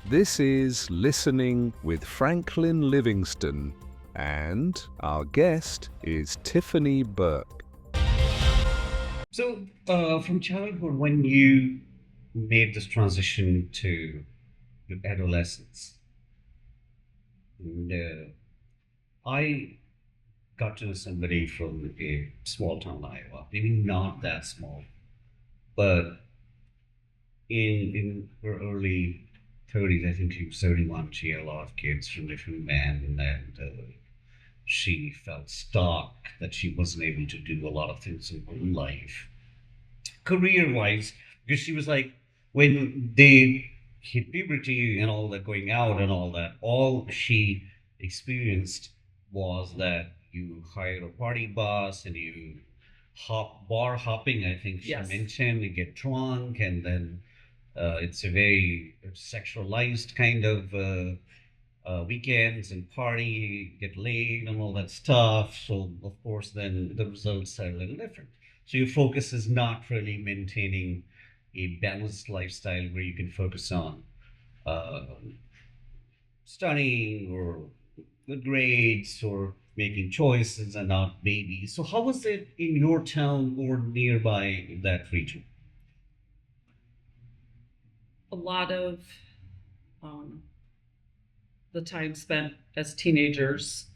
This is Listening with Franklin Livingston, and our guest is Tiffany Burk. So, from childhood, when you made this transition to adolescence, and, I got to know somebody from a small town, Iowa, maybe not that small, but in her early 30s, I think she was 31, she had a lot of kids from different men, and she felt stuck that she wasn't able to do a lot of things in her life career wise, because she was like, when they hit puberty and all that, going out and all that, all she experienced was that you hire a party bus and you bar hopping, I think she Yes. mentioned, you get drunk, and then it's a very sexualized kind of weekends and party, get laid and all that stuff. So of course, then the results are a little different. So your focus is not really maintaining a balanced lifestyle where you can focus on uh, studying or good grades or making choices and not babies. So how was it in your town or nearby that region? A lot of um, the time spent as teenagers,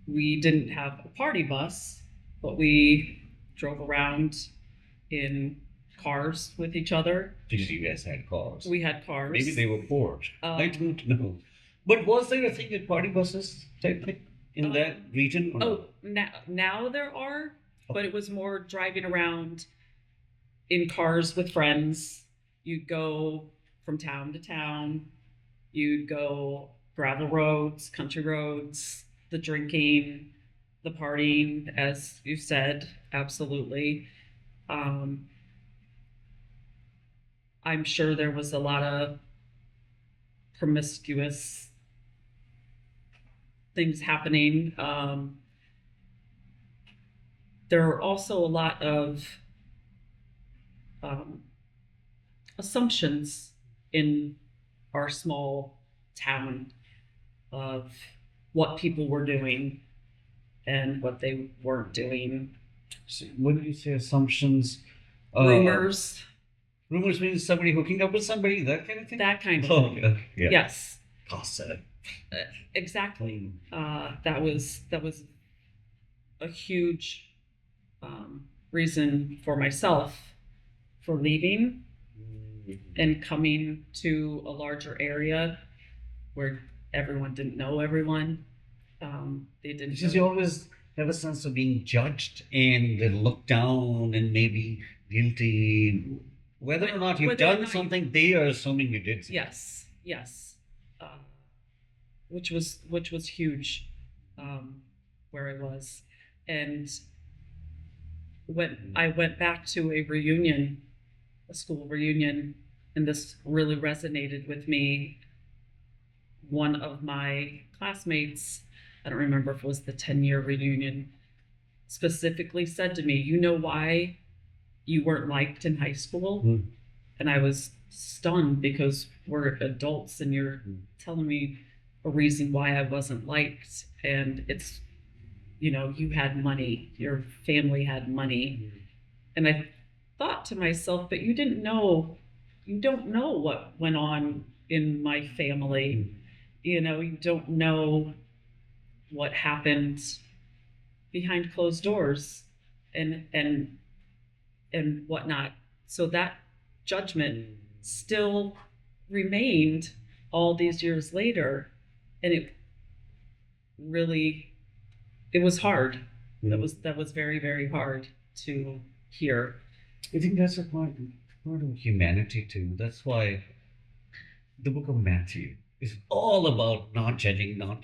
we didn't have a party bus, but we drove around in cars with each other. Because you guys had cars. We had cars. Maybe they were poor. I Um, don't know. But was there a thing with party buses type thing in that Um, region? Or no? Oh, now there are, but it was more driving around in cars with friends. You'd go from town to town. You'd go gravel roads, country roads, the drinking, the partying, as you said, absolutely. Um, I'm sure there was a lot of promiscuous things happening. There are also a lot of um, assumptions in our small town of what people were doing and what they weren't doing. So what do you say? Assumptions? Rumors, Rumors means somebody hooking up with somebody, that kind of thing? that kind of Oh, thing. yeah. Yeah. Yes, Gossip. exactly. That was a huge reason for myself for leaving and coming to a larger area where everyone didn't know everyone. They didn't. Because you know- always have a sense of being judged and looked down and maybe guilty. Whether or not you've Whether or done not you- something, they are assuming you did something. Yes, which was huge, where I was, and when I went back to a reunion, a school reunion, and this really resonated with me. One of my classmates, I don't remember if it was the 10-year reunion, specifically said to me, "You know why you weren't liked in high school?" Hmm. And I was stunned because we're adults and you're telling me a reason why I wasn't liked. And it's, you had money, your family had money. And I thought to myself, but you don't know what went on in my family. You don't know what happened behind closed doors and whatnot. So that judgment still remained all these years later, and really it was hard. That was very, very hard to hear. I think that's a part of humanity too. That's why the book of Matthew is all about not judging, not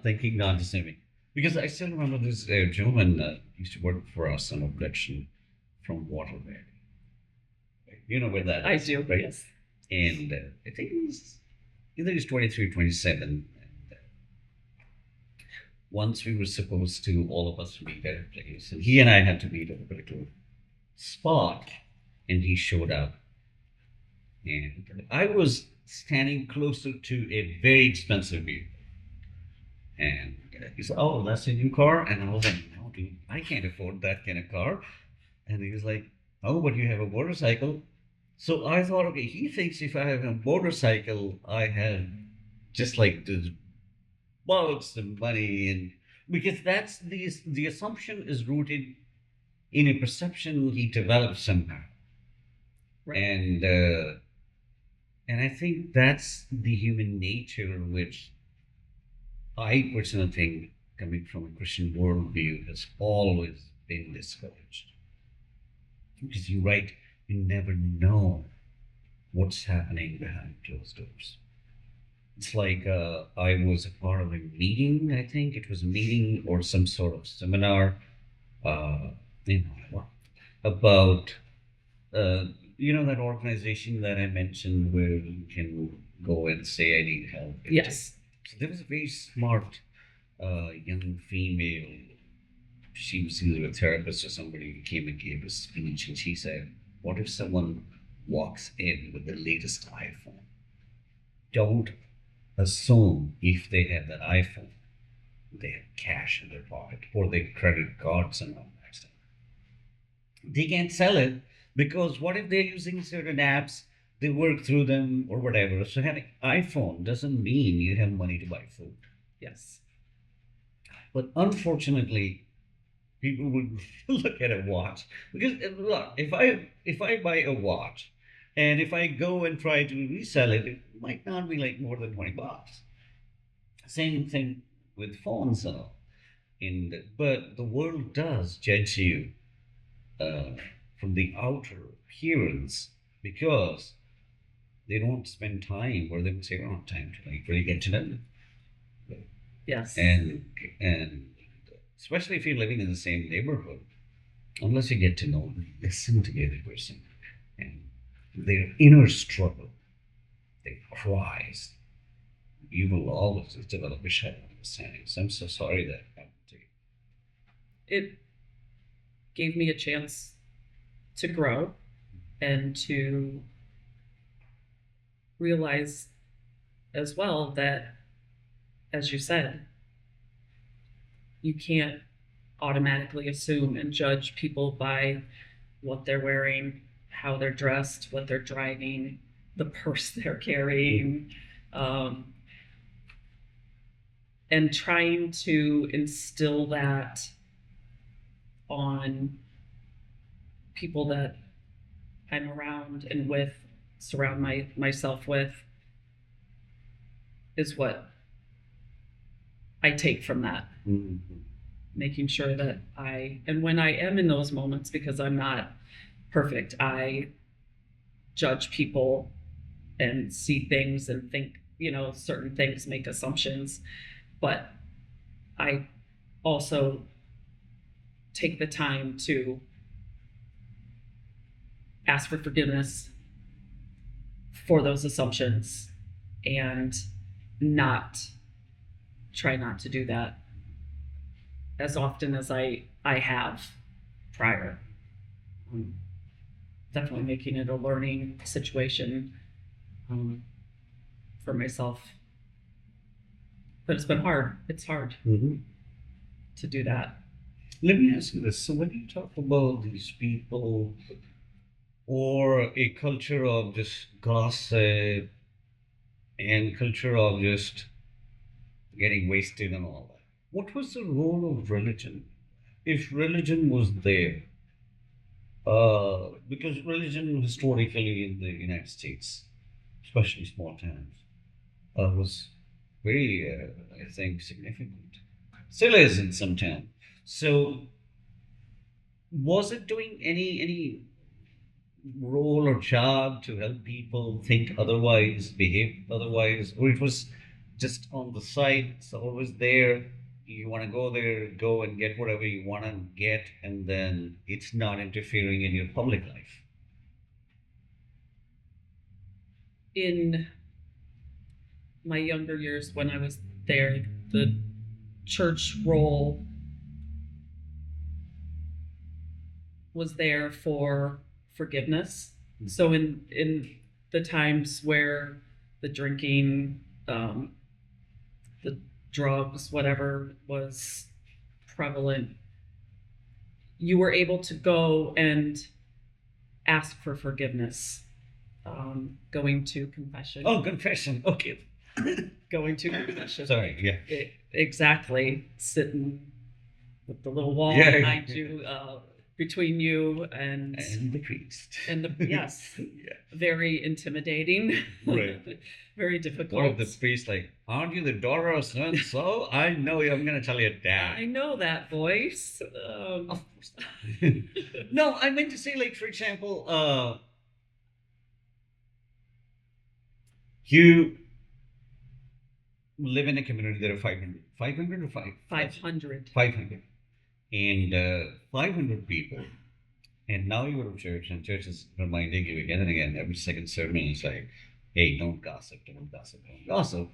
thinking, not assuming. Because I still remember this gentleman used to work for us on a production from Waterbury. You know where that I is, do, right? yes. And I think it was either he's 23 or 27. And once we were supposed to, all of us meet at a place, and he and I had to meet at a particular spot, and he showed up. And I was standing closer to a very expensive vehicle. And he said, "Oh, that's a new car." And I was like, "No, dude, I can't afford that kind of car." And he was like, "Oh, but you have a motorcycle." So I thought, okay, he thinks if I have a motorcycle, I have just like this bullets and money, and because that's the assumption is rooted in a perception he developed somehow, Right. and I think that's the human nature, which I personally think, coming from a Christian worldview, has always been discouraged. Because you're right, you never know what's happening behind closed doors. It's like I was a part of a meeting. I think it was a meeting or some sort of seminar, uh, about uh, that organization that I mentioned where you can go and say I need help. Yes. So there was a very smart young female. She was either a therapist or somebody who came and gave a speech, and she said, "What if someone walks in with the latest iPhone? Don't assume if they have that iPhone, they have cash in their pocket or their credit cards and all that stuff. They can't sell it because what if they're using certain apps, they work through them or whatever. So having iPhone doesn't mean you have money to buy food." Yes. But unfortunately, people would look at a watch because look, if I buy a watch, and if I go and try to resell it, it might not be like more than $20. Same thing with phones and all. But the world does judge you uh, from the outer appearance because they don't spend time, or they would say, "We don't have time to like really get to know them." Yes. And especially if you're living in the same neighborhood, unless you get to know them, listen to the other person and their inner struggle, their cries, you will always develop a shared understanding. So I'm so sorry that happened to you. It gave me a chance to grow and to realize as well that, as you said, you can't automatically assume and judge people by what they're wearing, how they're dressed, what they're driving, the purse they're carrying, um, and trying to instill that on people that I'm around and with, surround myself with, is what I take from that. Mm-hmm. Making sure that and when I am in those moments, because I'm not perfect, I judge people and see things and think, certain things, make assumptions. But I also take the time to ask for forgiveness for those assumptions and try not to do that as often as I have prior. Definitely making it a learning situation for myself. But it's been hard. It's hard Mm-hmm. to do that. Let me ask you this. So when you talk about these people or a culture of just gossip and culture of just getting wasted and all that, what was the role of religion? If religion was there, because religion historically in the United States, especially small towns, was very, I think, significant. Still is in some towns. So was it doing any role or job to help people think otherwise, behave otherwise, or it was just on the side, it's always there. You want to go there, go and get whatever you want to get, and then it's not interfering in your public life. In my younger years, when I was there, the church role was there for forgiveness. So in the times where the drinking, the drugs, whatever was prevalent, you were able to go and ask for forgiveness, going to confession. Oh, confession. Okay. Going to confession. Sorry. Yeah. Exactly. Sitting with the little wall Yeah. behind you, between you and the priest. yes, Yeah. very intimidating. Right. Very Or difficult. the priest, like, aren't you the daughter of so and so? I know you. I'm going to tell you that. I know that voice. Of course. No, I meant to say, like, for example, you live in a community that are 500 or 500. 500. And 500 people. And now you go to church, and church is reminding you again and again, every second sermon is like, hey, don't gossip, don't gossip, don't gossip.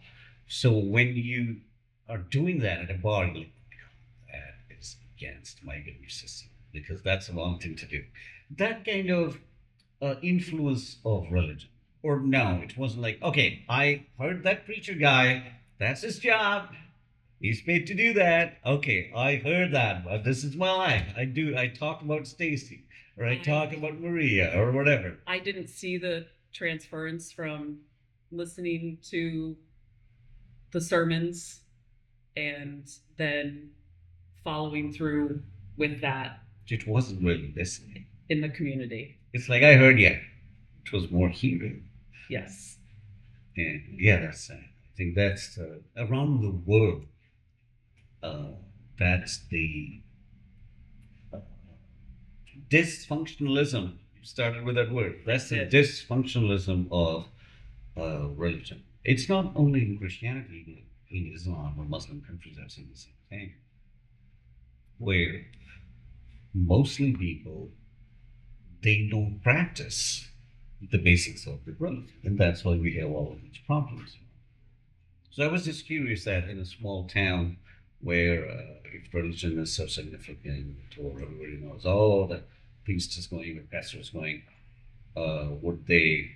So when you are doing that at a bar, you're like, that is against my belief system, because that's the wrong thing to do. That kind of influence of religion. Or no, it wasn't like, okay, I heard that preacher guy, that's his job. He's paid to do that. Okay, I heard that, but this is my life. I talk about Stacy, or I talk about Maria, or whatever. I didn't see the transference from listening to the sermons and then following through with that It wasn't really listening. in the community. It's like, I heard you. It was more hearing. Yes. And yeah, I think that's around the world. That's the dysfunctionalism. Started with that word. That's the dysfunctionalism of religion. It's not only in Christianity, in Islam or Muslim countries, I've seen the same thing, where mostly people, they don't practice the basics of the religion, and that's why we have all of these problems. So I was just curious that in a small town where if religion is so significant, or everybody knows, oh, the priest is going, the pastor is going, would they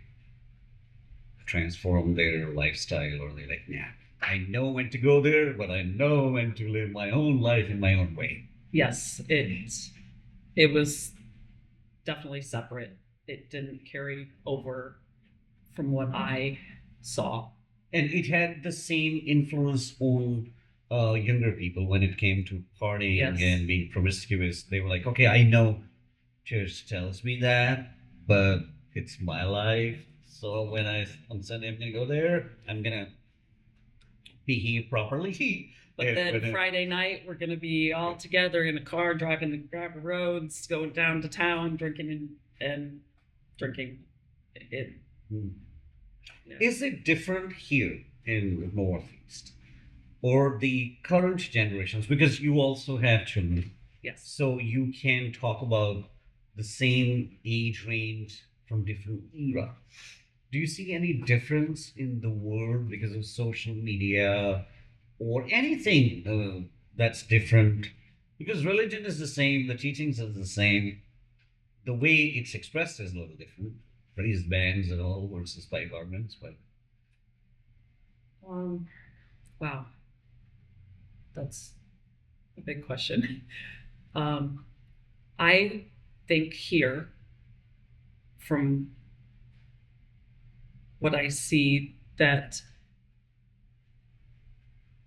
transform their lifestyle, or they like, nah, I know when to go there, but I know when to live my own life in my own way. Yes, it was definitely separate. It didn't carry over from what I saw. And it had the same influence on younger people when it came to partying and being promiscuous. They were like, okay, I know church tells me that, but it's my life. So when on Sunday I'm going to go there, I'm going to behave properly. But then Friday night, we're going to be all together in a car, driving the gravel roads, going down to town, drinking and drinking it. Yeah. Is it different here in the Northeast, or the current generations? Because you also have children. Yes. So you can talk about the same age range from different era. Do you see any difference in the world because of social media or anything that's different? Because religion is the same, the teachings are the same. The way it's expressed is a little different. Praise bands and all versus five garments, but wow, that's a big question. I think here, from what I see, that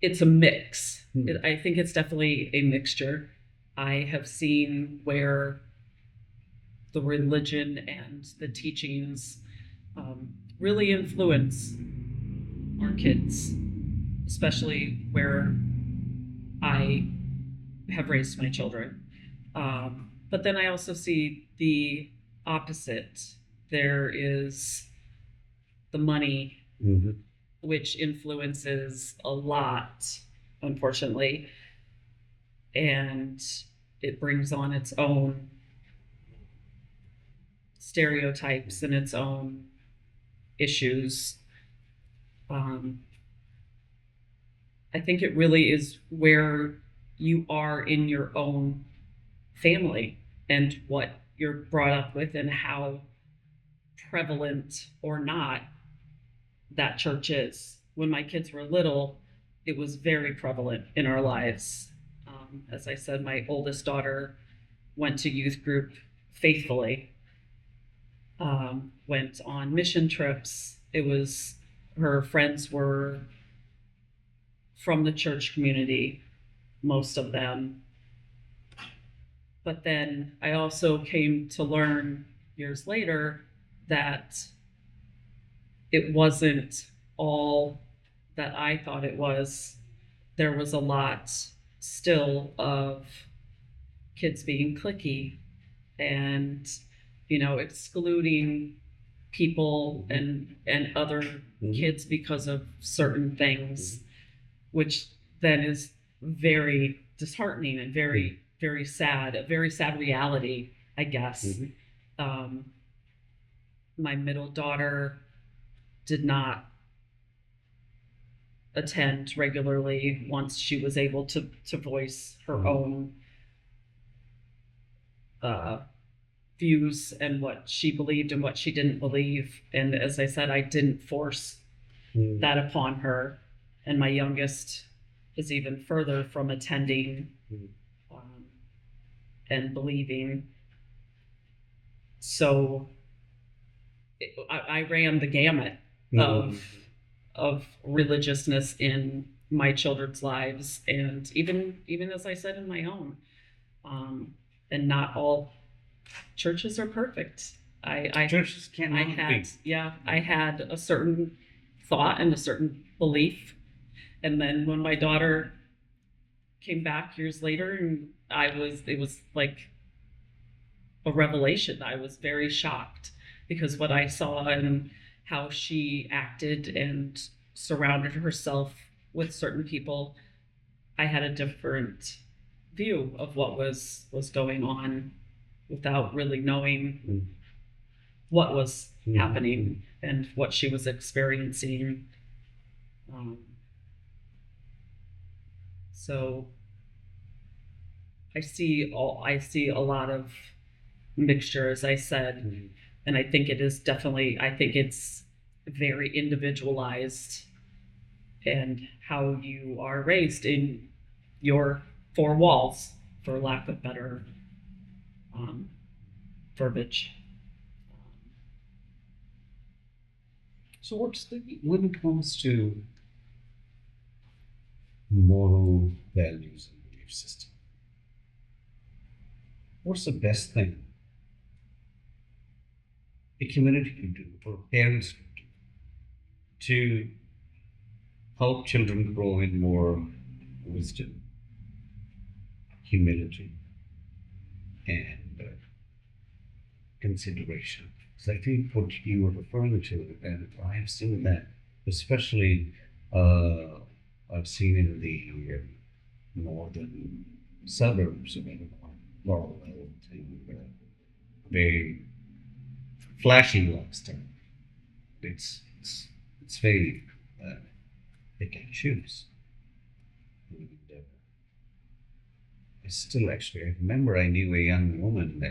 it's a mix. I think it's definitely a mixture. I have seen where the religion and the teachings really influence our kids, especially where I have raised my children. But then I also see the opposite. There is the money, which influences a lot, unfortunately, and it brings on its own stereotypes and its own issues. I think it really is where you are in your own family and what you're brought up with and how prevalent or not that church is. When my kids were little, it was very prevalent in our lives. As I said, my oldest daughter went to youth group faithfully, went on mission trips. It was her friends were from the church community, most of them. But then I also came to learn years later that it wasn't all that I thought it was. There was a lot still of kids being cliquey and, excluding people and other kids because of certain things, which then is very disheartening and very, very sad, a very sad reality, I guess. My middle daughter did not attend regularly once she was able to voice her own views and what she believed and what she didn't believe. And as I said, I didn't force that upon her. And my youngest is even further from attending and believing. So I ran the gamut of religiousness in my children's lives, and even as I said, in my own. And not all churches are perfect. Churches cannot be. I had a certain thought and a certain belief, and then when my daughter came back years later, and it was like a revelation. I was very shocked because what I saw and how she acted and surrounded herself with certain people, I had a different view of what was going on without really knowing what was happening and what she was experiencing. So I see a lot of mixture, as I said, and I think it's very individualized and how you are raised in your four walls, for lack of better verbiage. So when it comes to moral values and belief system, what's the best thing a community can do or parents can do to help children grow in more wisdom, humility, and consideration? So I think what you were referring to, and I have seen that, especially I've seen in the northern suburbs of Laurel, very flashy lifestyle. It's very pick and choose. And, I remember I knew a young woman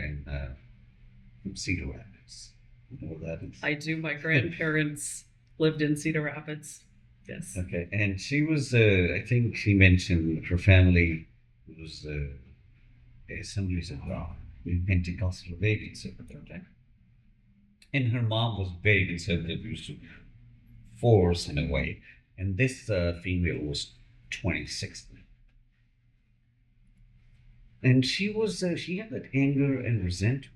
from Cedar Rapids. You know that is. I do. My grandparents lived in Cedar Rapids. Yes. Okay, and she was. I think she mentioned her family was Assemblies of God, Pentecostal, very conservative. Okay. And her mom was very conservative, used to force in a way. And this female was 26. And she had that anger and resentment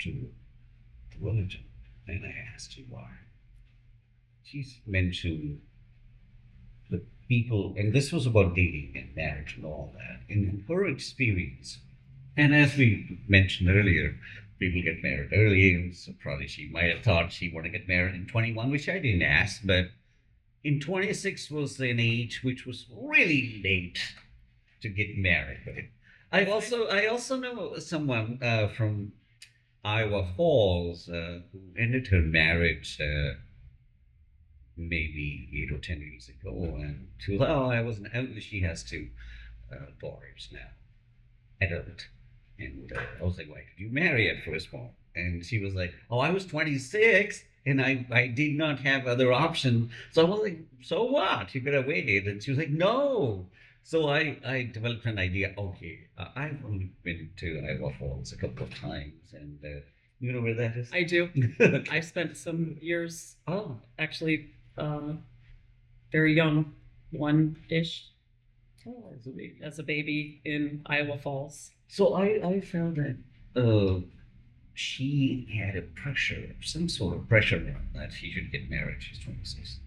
to the religion. And I asked her why. She's mentioned the people, and this was about dating and marriage and all that. In her experience, and as we mentioned earlier, people get married early, so probably she might have thought she wanted to get married in 21, which I didn't ask, but in 26 was an age which was really late to get married. I also know someone from Iowa Falls who ended her marriage maybe 8 or 10 years ago, and she was, she has two daughters now, adult. And I was like, why did you marry at first? And she was like, oh, I was 26 And I did not have other option. So I was like, so what? You could have waited. And she was like, no. So I developed an idea. Okay, I've only been to Iowa Falls a couple of times, and you know where that is? I do. I spent some years, Oh, actually, very young, one-ish, oh, that's amazing. as a baby in Iowa Falls. So I found that she had a pressure, some sort of pressure on that she should get married. She's 26.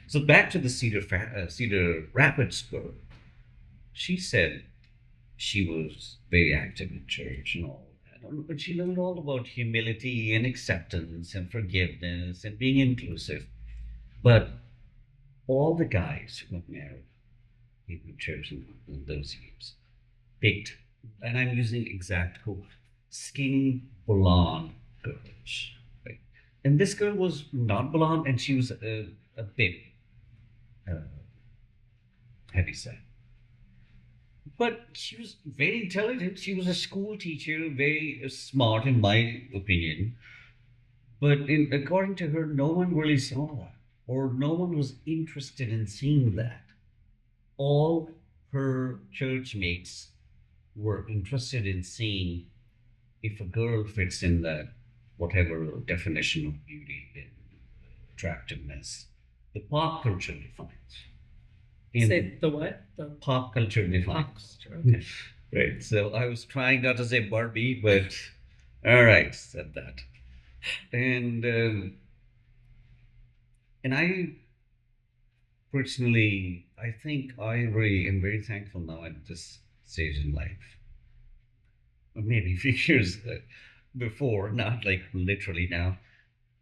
So back to the Cedar Rapids girl. She said she was very active in church and all that, but she learned all about humility and acceptance and forgiveness and being inclusive. But all the guys who got married in the church in those years picked, and I'm using exact quote, skinny blonde girls. Right? And this girl was not blonde, and she was a bit uh, heavy set. But she was very intelligent. She was a school teacher, very smart, in my opinion. But according to her, no one really saw that, or no one was interested in seeing that. All her church mates were interested in seeing if a girl fits in that whatever definition of beauty and attractiveness the pop culture defines. Say the what? The Pop culture defines. Okay. Right. So I was trying not to say Barbie, but all right, said that. And I personally, I think I really am very thankful now at this stage in life. Or maybe a few years before, not like literally now,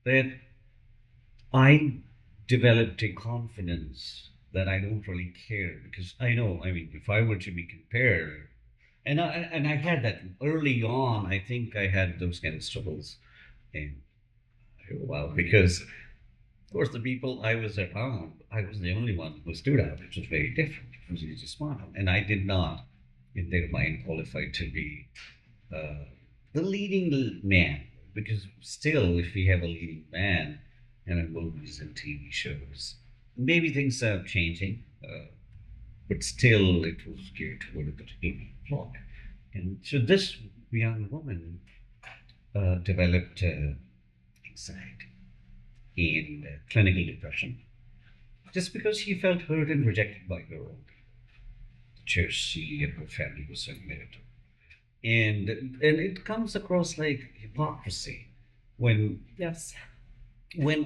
that I developed a confidence that I don't really care because I know, I mean, if I were to be compared, and I had that early on, I think I had those kind of struggles, and well, because of course the people I was around, I was the only one who stood out, which was very different. It was easy to smile, and I did not, in their mind, qualify to be uh, the leading man, because still, if we have a leading man in movies and TV shows, maybe things are changing, but still, it was geared toward a particular plot. And so this young woman developed anxiety and clinical depression just because she felt hurt and rejected by her own church she and her family was so committed to. And it comes across like hypocrisy when Yes.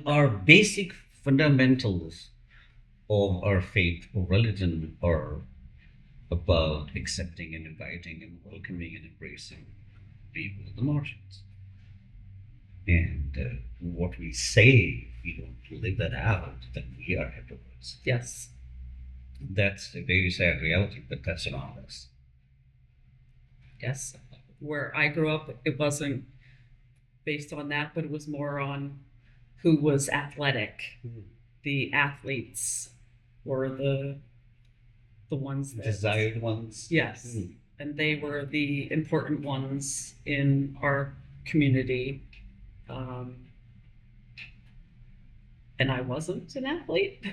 our basic fundamentals of our faith or religion are about accepting and inviting and welcoming and embracing people in the margins. And what we say, if we don't live that out, then we are hypocrites. Yes. That's a very sad reality, but that's an honest. Yes. Where I grew up, it wasn't based on that, but it was more on who was athletic. The athletes were the ones that, Desired ones. yes, and they were the important ones in our community. And I wasn't an athlete,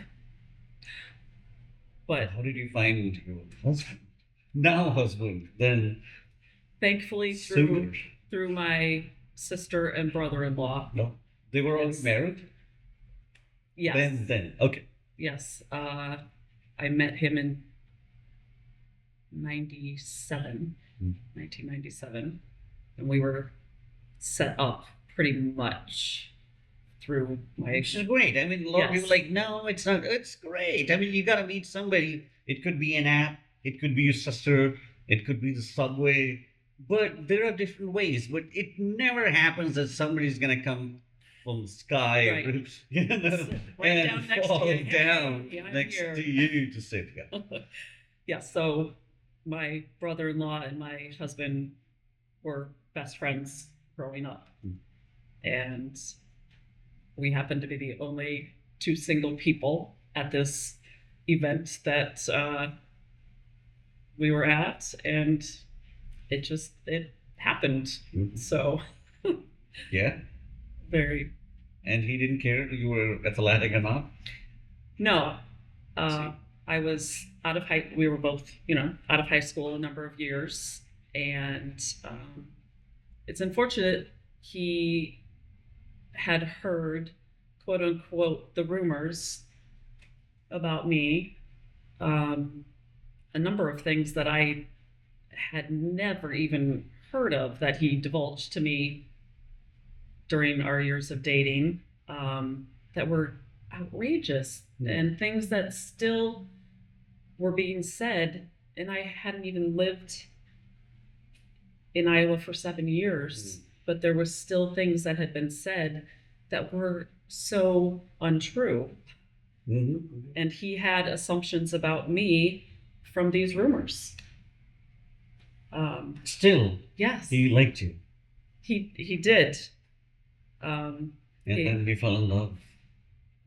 but How did you find your husband? Now husband, then thankfully suitor. through my sister and brother-in-law. No, they were all Yes. married. Yes. Then okay. Yes. I met him in 97, Hmm. 1997, and we were set up pretty much through my. Which is great. I mean, a lot of people Yes. are like, no, it's not. It's great. I mean, you gotta meet somebody. It could be an app. It could be your sister. It could be the subway. But there are different ways. But it never happens that somebody's gonna come from the sky, Right. you know, Right and down next to fall you. down Yeah, I'm next here. to you to sit together. Yeah, so my brother-in-law and my husband were best friends growing up. Hmm. And we happened to be the only two single people at this event that we were at, and it happened. Mhm. So Yeah. very And he didn't care if you were athletic or not? No, See. I was out of high. We were both, you know, out of high school a number of years, and it's unfortunate he had heard, quote unquote, the rumors about me, um, a number of things that I had never even heard of that he divulged to me during our years of dating, that were outrageous and things that still were being said. And I hadn't even lived in Iowa for 7 years, but there were still things that had been said that were so untrue. And he had assumptions about me from these rumors. Still, Yes, he liked you. he did. And He- then we fell in love.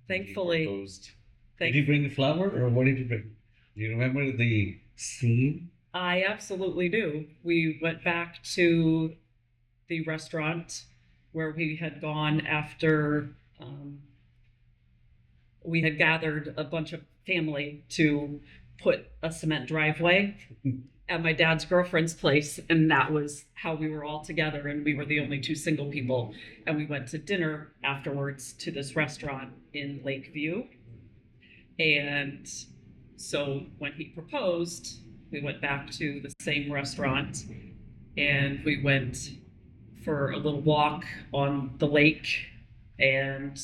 Thankfully, He proposed. thank- Did you bring the flower or what did you bring? Do you remember the scene? I absolutely do. We went back to the restaurant where we had gone after we had gathered a bunch of family to put a cement driveway at my dad's girlfriend's place, and that was how we were all together, and we were the only two single people. And we went to dinner afterwards to this restaurant in Lakeview. And so when he proposed, we went back to the same restaurant, and we went for a little walk on the lake. And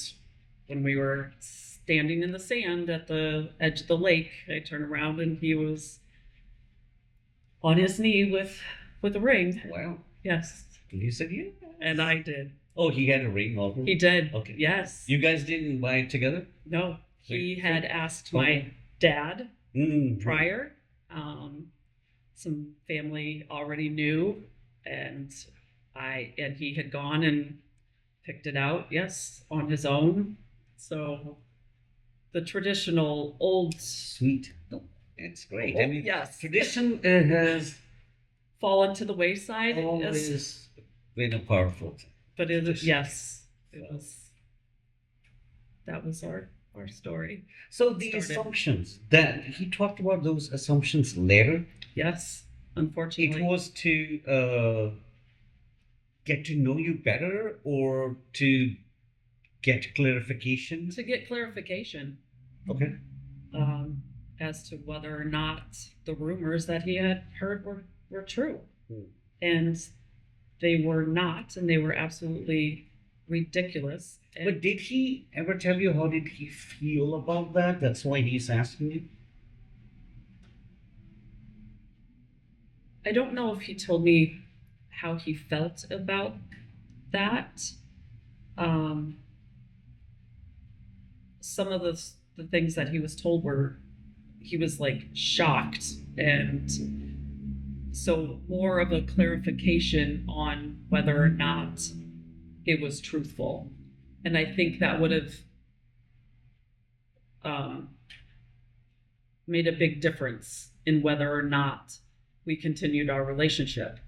when we were standing in the sand at the edge of the lake, I turned around and he was on his knee with a ring. Wow. Yes, And you said yeah. and I did. Oh, he had a ring also? He did. Okay. Yes. You guys didn't buy it together? No, So he you- had asked Oh. my dad Mm. prior. Some family already knew, and he had gone and picked it out. Yes, on his own. So the traditional old Sweet. No, it's great. Oh, I mean, yes. tradition has fallen to the wayside. always been a powerful thing. But it Just- yes, it was. That was our story. So the Started. assumptions that he talked about those assumptions later, Yes, it unfortunately. was to get to know you better or to get clarification. To get clarification Okay. as to whether or not the rumors that he had heard were true. Hmm. And they were not, and they were absolutely ridiculous. And But did he ever tell you how did he feel about that? That's why he's asking you. I don't know if he told me how he felt about that. Some of the things that he was told were, he was like shocked, and so more of a clarification on whether or not it was truthful. And I think that would have made a big difference in whether or not we continued our relationship.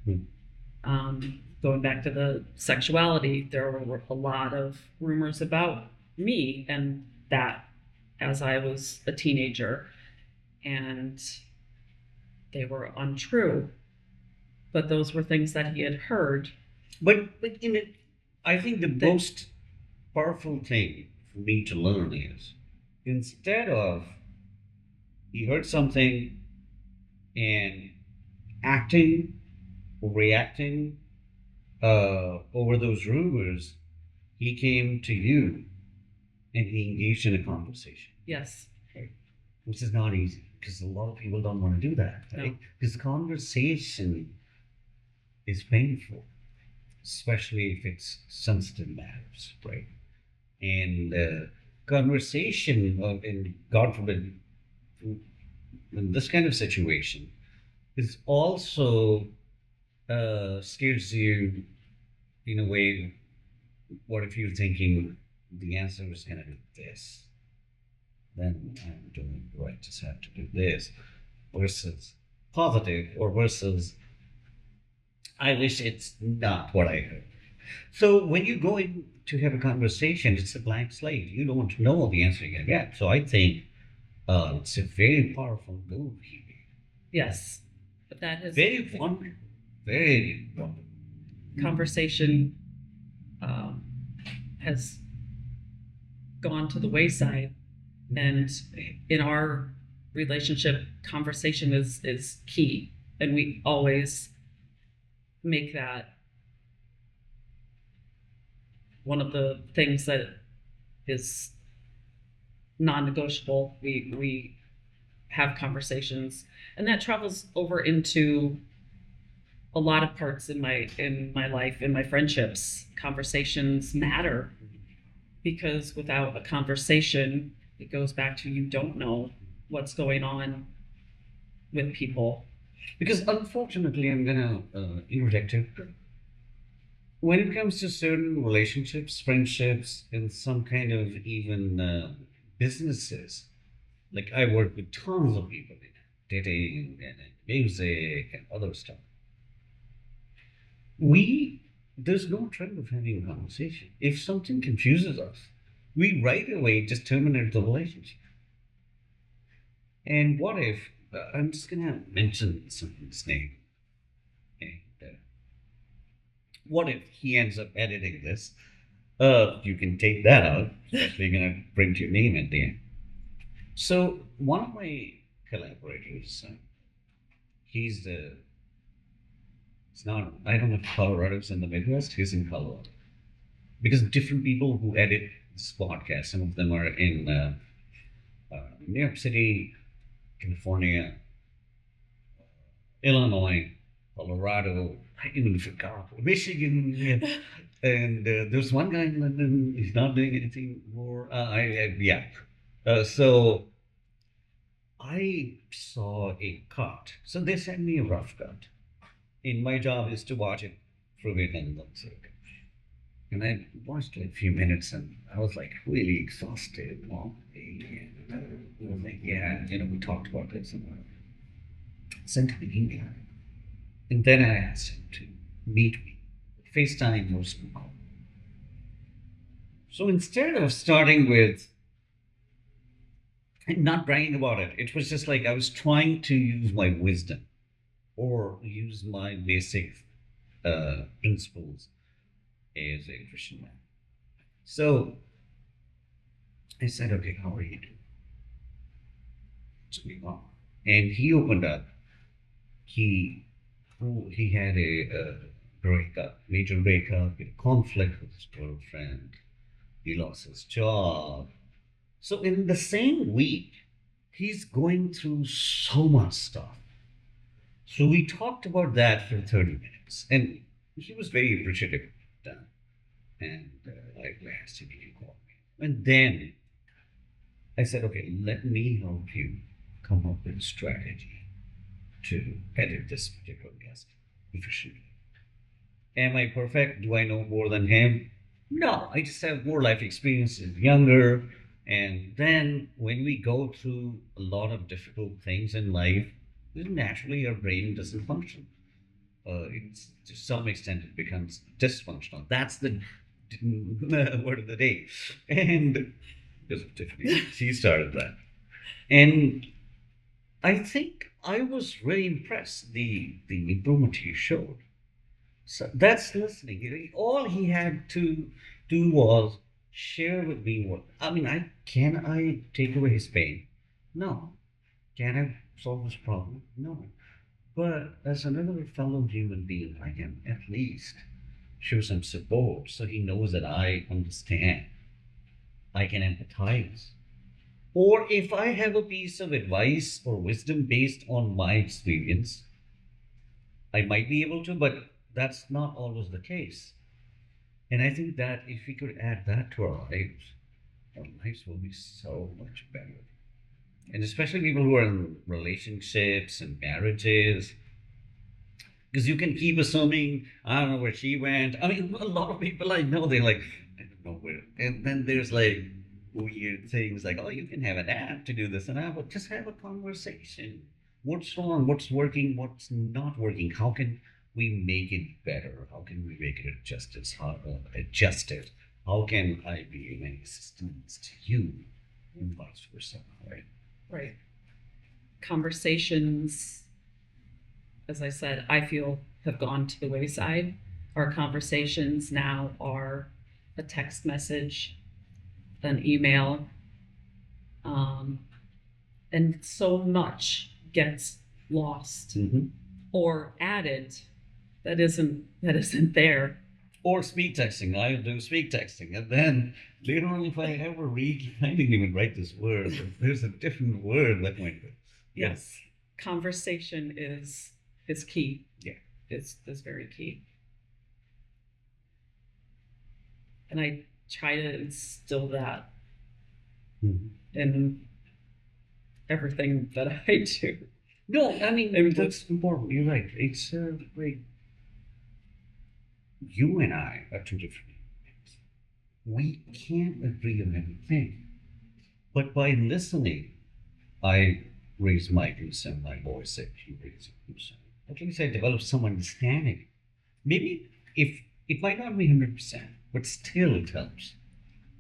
Going back to the sexuality, there were a lot of rumors about me and that as I was a teenager, and they were untrue. But those were things that he had heard. But in it, I think the most powerful thing for me to learn is instead of he heard something and acting or reacting over those rumors, he came to you and he engaged in a conversation, Yes. which is not easy because a lot of people don't want to do that, right? No. Because conversation is painful, especially if it's sensitive matters, right? And conversation, and God forbid, in this kind of situation, is also scares you in a way. What if you're thinking the answer is going to be this? Then I'm doing do I just have to do this, versus positive, or versus I wish it's not what I heard. So when you go in to have a conversation, it's a blank slate. You don't know the answer you're gonna get. So I think it's a very powerful move he made. Yes, but that is Very wonderful. Very wonderful. conversation um, has gone to the wayside, and in our relationship, conversation is key, and we always make that one of the things that is non-negotiable. We have conversations, and that travels over into a lot of parts in my life, in my friendships. Conversations matter, because without a conversation, it goes back to, you don't know what's going on with people. Because unfortunately, I'm gonna interject here. When it comes to certain relationships, friendships, and some kind of even businesses, like I work with tons of people in dating and music and other stuff. There's no trend of having a conversation. If something confuses us, we right away just terminate the relationship. And what if I'm just gonna mention someone's name, and what if he ends up editing this? You can take that out, especially gonna print your name at the end. So one of my collaborators, he's it's not, I don't know if Colorado's in the Midwest. He's in Colorado because different people who edit this podcast, some of them are in New York City, California, Illinois, Colorado. I even forgot Michigan, and there's one guy in London. He's not doing anything more. Yeah. So I saw a cut. So they sent me a rough cut. And my job is to watch it through it and then say, okay. And I watched like a few minutes and I was like really exhausted. Well, and I was like, yeah, we talked about this and sent me an email. And then I asked him to meet me, FaceTime or Zoom call. So instead of starting with not bragging about it, it was just like I was trying to use my wisdom or use my basic principles as a Christian man. So I said, okay, how are you doing? What's going on? And he opened up. He had a breakup, major breakup, a conflict with his girlfriend. He lost his job. So in the same week, he's going through so much stuff. So we talked about that for 30 minutes, and he was very appreciative of that. And I asked him to call me. And then I said, okay, let me help you come up with a strategy to edit this particular guest efficiently. Am I perfect? Do I know more than him? No, I just have more life experiences, younger. And then when we go through a lot of difficult things in life, naturally our brain doesn't function. It's to some extent it becomes dysfunctional. That's the word of the day. And because of Tiffany, she started that. And I think I was really impressed the improvement he showed. So that's listening. All he had to do was share with me what I mean. I take away his pain? No. Can I solve this problem? No. But as another fellow human being, I can at least show some support so he knows that I understand. I can empathize. Or if I have a piece of advice or wisdom based on my experience, I might be able to, but that's not always the case. And I think that if we could add that to our lives will be so much better. And especially people who are in relationships and marriages, because you can keep assuming, I don't know where she went. I mean, a lot of people I know, they're like, I don't know where. And then there's like weird things like, oh, you can have an app to do this and that, but just have a conversation. What's wrong? What's working? What's not working? How can we make it better? How can we make it adjust it? How can I be of any assistance to you? And vice versa, right? Right. Conversations, as I said, I feel have gone to the wayside. Our conversations now are a text message, an email, um, and so much gets lost Mm-hmm. or added that isn't there. Or speed texting. I do speed texting. And then later on, if I ever read, I didn't even write this word, but there's a different word that went with. Yes, conversation is key. Yeah. Is very key. And I try to instill that Mm-hmm. in everything that I do. No, I mean, And that's important. You're right. It's like you and I are two different things. We can't agree on everything. But by listening, I raise my concern, my boy said he raised a concern. At least I developed some understanding. Maybe if it might not be 100%, but still it helps.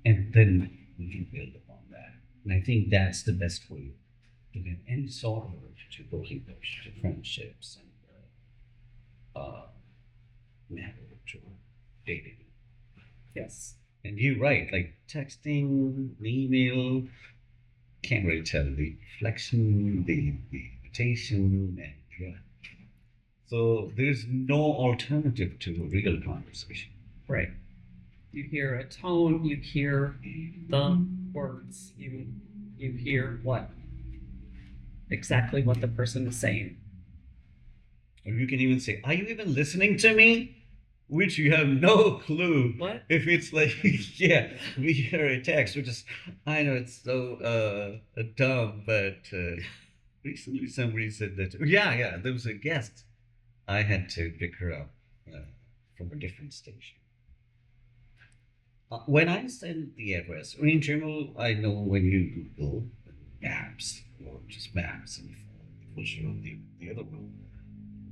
And then we can build upon that. And I think that's the best way to get any sort of relationship, working relationship, friendships, and marriage or dating. yes, And you're right, like texting, email, can't really tell the reflection, the invitation, and yeah. So there's no alternative to a real conversation. right. You hear a tone, you hear the words, you hear exactly what the person is saying. Or you can even say, "Are you even listening to me?" Which you have no clue. What? If it's like, yeah, we hear a text, which is, I know it's so dumb, but recently somebody said that, yeah, there was a guest. I had to pick her up from a different station. When I send the address, in general, I know when you Google maps or just maps and it will show the other room.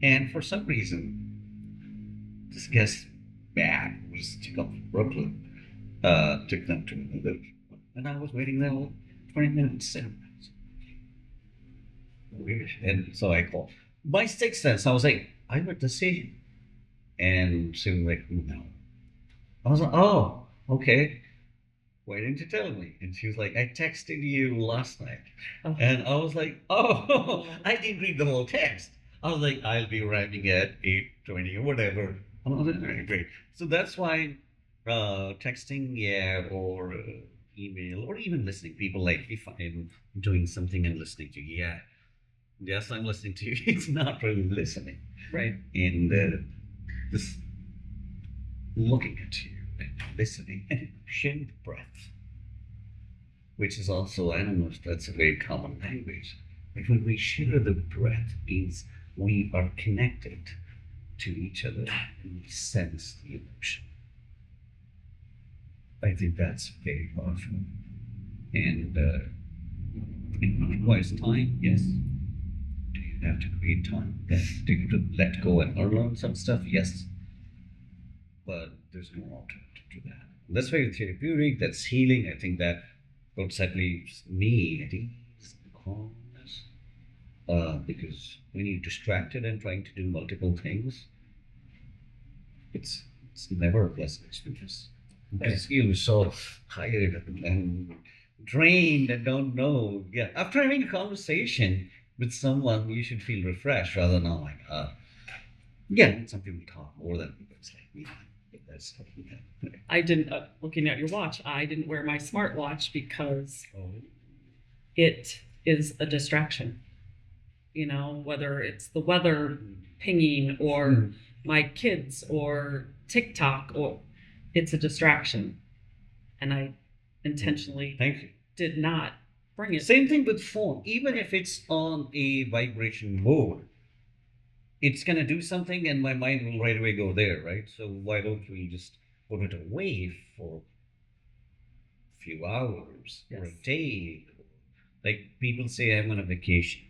And for some reason, this guest map was to come from Brooklyn, took them to another, and I was waiting there 20 minutes. Weird. And so I called. My sixth sense, I was like, I went to see him. And she was like, no. I was like, oh, okay. Why didn't you tell me? And she was like, I texted you last night. Oh. And I was like, oh, I didn't read the whole text. I was like, I'll be arriving at 8:20 or whatever. And I was like, all right, great. So that's why texting, yeah, or email, or even listening. People like, if I'm doing something and listening to you, yeah. Yes, I'm listening to you. It's not really listening. Right. And just looking at you and listening and sharing the breath, which is also, I don't know if that's a very common language, but when we share the breath, means we are connected to each other and we sense the emotion. I think that's very powerful. And it requires time, yes. Do you have to create time? Yes. Do you have to let go and unlearn some stuff? Yes. But there's no alternative to that. And that's very therapeutic, that's healing. I think that what leaves me at ease and calmness. Because when you're distracted and trying to do multiple things, it's never a pleasant experience. Because you're so tired and drained and don't know. Yeah. After having a conversation with someone, you should feel refreshed rather than, oh my God. Yeah, some people talk more than people say. Yeah, that's, yeah. I didn't, looking at your watch, I didn't wear my smartwatch because Oh. it is a distraction. You know, whether it's the weather pinging or my kids or TikTok, or it's a distraction. And I intentionally Thank you. did not bring it. Same thing with phone. Even if it's on a vibration mode, it's gonna do something, and my mind will right away go there, right? So why don't we just put it away for a few hours or a Yes. day? Like people say, I'm on a vacation.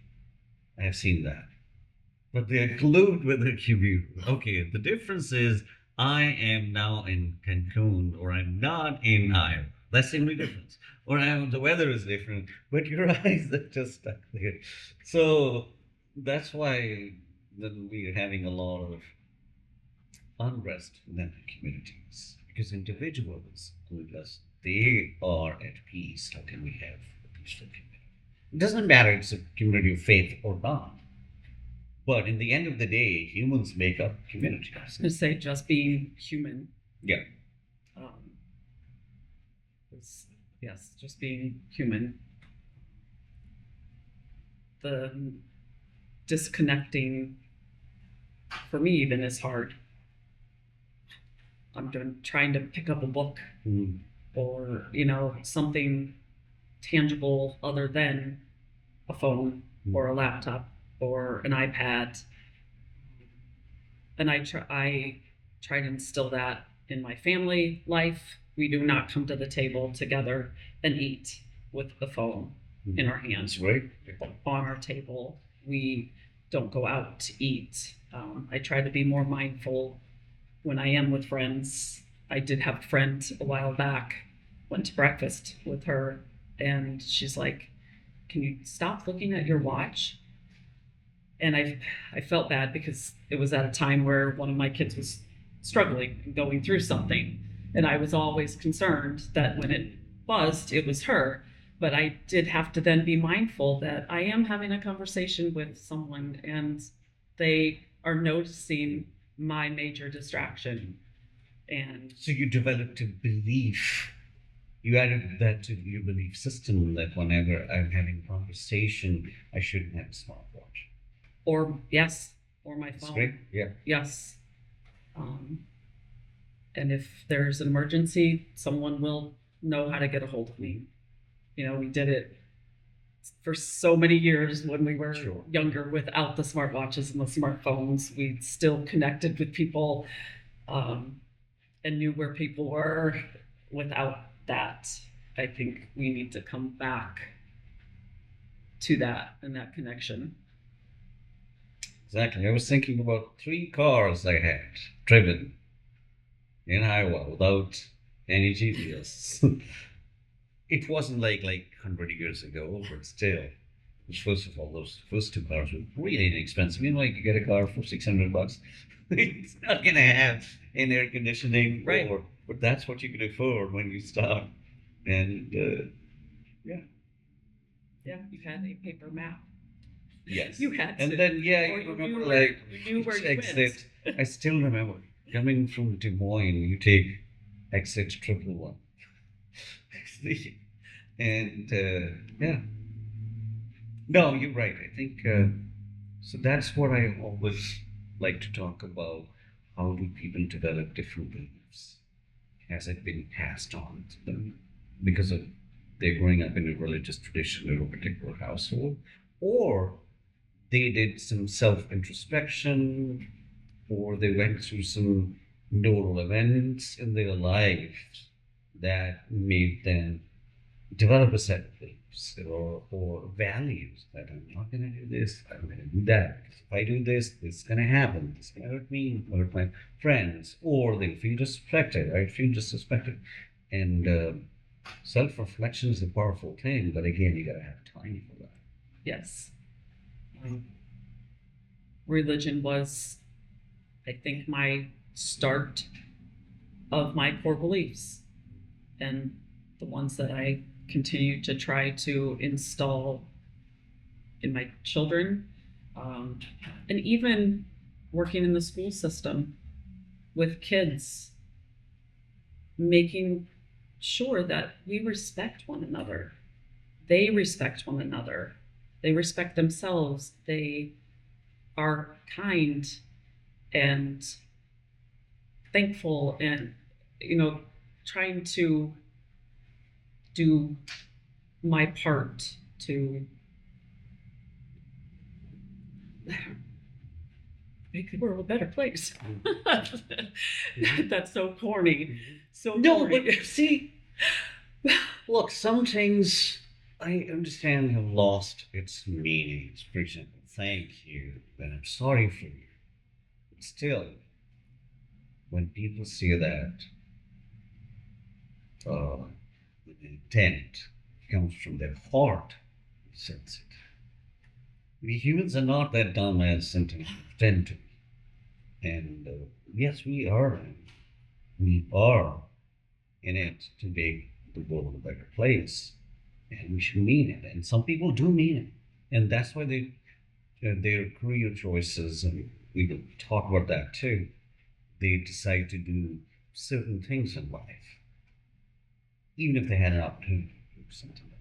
I have seen that. But they collude with the computer. Okay, the difference is I am now in Cancun or I'm not in Iowa. That's the only difference. Or the weather is different, but your eyes are just stuck there. So that's why then we're having a lot of unrest in the communities because individuals, unless they are at peace, how can we have a peaceful community? It doesn't matter if it's a community of faith or not. But in the end of the day, humans make up community. I was going to say just being human. Yeah. Um, yes, just being human. The disconnecting for me even is hard. I'm trying to pick up a book or, something tangible other than a phone or a laptop or an iPad. And I try to instill that in my family life. We do not come to the table together and eat with the phone in our hands. Right. On our table. We don't go out to eat. I try to be more mindful when I am with friends. I did have a friend a while back, went to breakfast with her, and she's like, "Can you stop looking at your watch?" And I felt bad because it was at a time where one of my kids was struggling and going through something. And I was always concerned that when it buzzed, it was her. But I did have to then be mindful that I am having a conversation with someone and they are noticing my major distraction. And so you developed a belief. You added that to your belief system that whenever I'm having a conversation, I shouldn't have a smartwatch. Or my phone. That's great. Yeah. Yes. And if there's an emergency, someone will know how to get a hold of me. We did it for so many years when we were younger without the smartwatches and the smartphones. We still connected with people and knew where people were. Without that, I think we need to come back to that and that connection. Exactly. I was thinking about 3 cars I had driven in Iowa without any GPS. It wasn't like 100 years ago, but still. First of all, those first 2 cars were really inexpensive. You can get a car for $600. It's not going to have an air conditioning, right? But that's what you can afford when you start. And you had a paper map. Yes. You had to. And then, you remember, you knew where you exit. I still remember coming from Des Moines, you take exit 111. And, no, you're right. I think, so that's what I always like to talk about. How do people develop different beliefs? Has it been passed on to them because of they're growing up in a religious tradition in a particular household? Or they did some self-introspection, or they went through some nodal events in their life that made them develop a set of beliefs or values that I'm not going to do this, I'm going to do that. Because if I do this, this is going to happen. This is going to hurt me, hurt my friends, or they feel disrespected. I feel disrespected. And self-reflection is a powerful thing, but again, you got to have time for that. Yes. Religion was, I think, my start of my core beliefs and the ones that I continue to try to install in my children, and even working in the school system with kids, making sure that we respect one another. They respect one another. They respect themselves. They are kind and thankful and, trying to do my part to make the world a better place. That's so corny. So no, corny. But see, look, some things I understand have lost its meaning. For example, thank you, and I'm sorry for you. Still, when people say that, uh, the intent comes from their heart, you sense it. We humans are not that dumb as sometimes we pretend to be. And yes, we are. We are in it to make the world a better place. And we should mean it. And some people do mean it. And that's why their career choices, and we will talk about that too, they decide to do certain things in life, even if they had an opportunity to do something else.